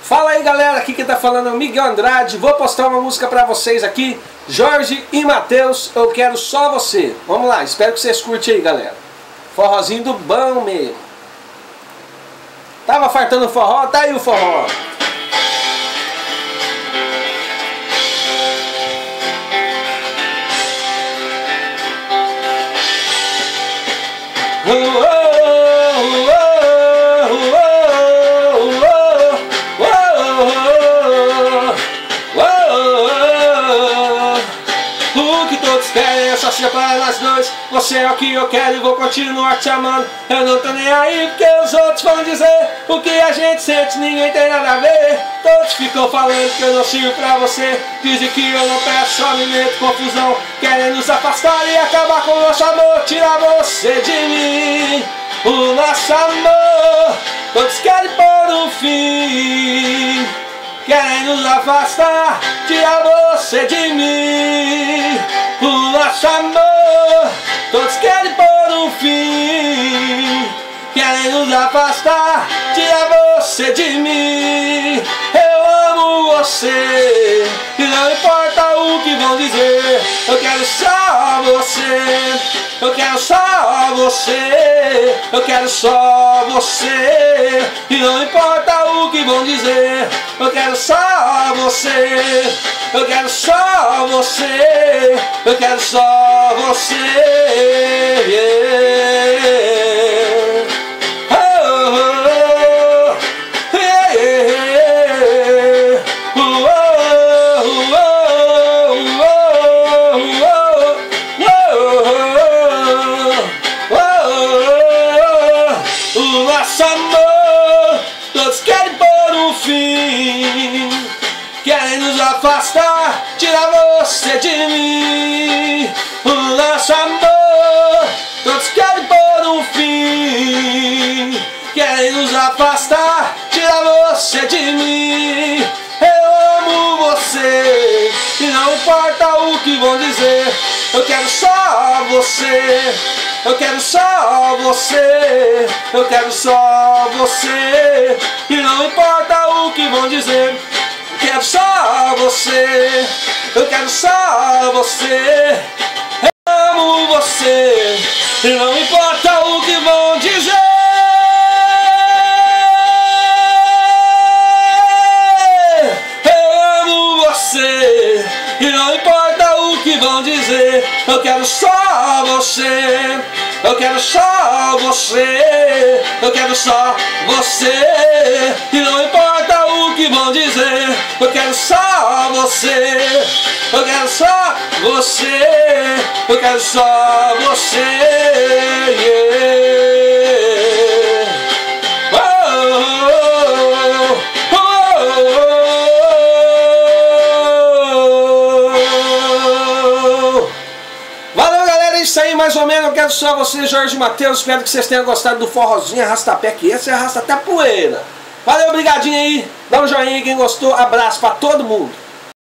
Fala aí galera, aqui quem tá falando é o Miguel Andrade. Vou postar uma música pra vocês aqui, Jorge e Matheus, Eu Quero Só Você. Vamos lá, espero que vocês curtem aí galera. Forrozinho do bom mesmo. Tava fartando forró, tá aí o forró. O que todos querem é só ser para nós dois. Você é o que eu quero e vou continuar te amando. Eu não tô nem aí porque os outros vão dizer o que a gente sente, ninguém tem nada a ver. Todos ficam falando que eu não sirvo pra você. Dizem que eu não peço, só me meto confusão. Querem nos afastar e acabar com o nosso amor, tirar você de mim. O nosso amor, todos querem pôr um fim. Querem nos afastar, tirar você de mim. O nosso amor, todos querem pôr um fim. Querem nos afastar, tirar você de mim. Eu amo você e não importa o que vão dizer. Eu quero só você, eu quero só você, eu quero só você. E não importa o que vão dizer. Eu quero só você, eu quero só você, eu quero só você. O nosso amor, todos querem pôr um fim. Querem nos afastar, tirar você de mim. O nosso amor, todos querem pôr um fim. Querem nos afastar, tirar você de mim. Eu amo você e não importa o que vão dizer. Eu quero só você, eu quero só você, eu quero só você. E não importa o que vão dizer. Eu quero só você, eu quero só você. Eu amo você e não importa o que vão dizer. Eu amo você e não importa o que vão dizer. Eu quero só você, eu quero só você, eu quero só você. E não importa o que vão dizer. Eu quero só você, eu quero só você, eu quero só você. Valeu galera, é isso aí mais ou menos. Eu quero só você, Jorge e Matheus. Espero que vocês tenham gostado do forrozinho arrasta-pé, que esse arrasta até poeira. Valeu, brigadinho aí. Dá um joinha aí quem gostou. Abraço pra todo mundo.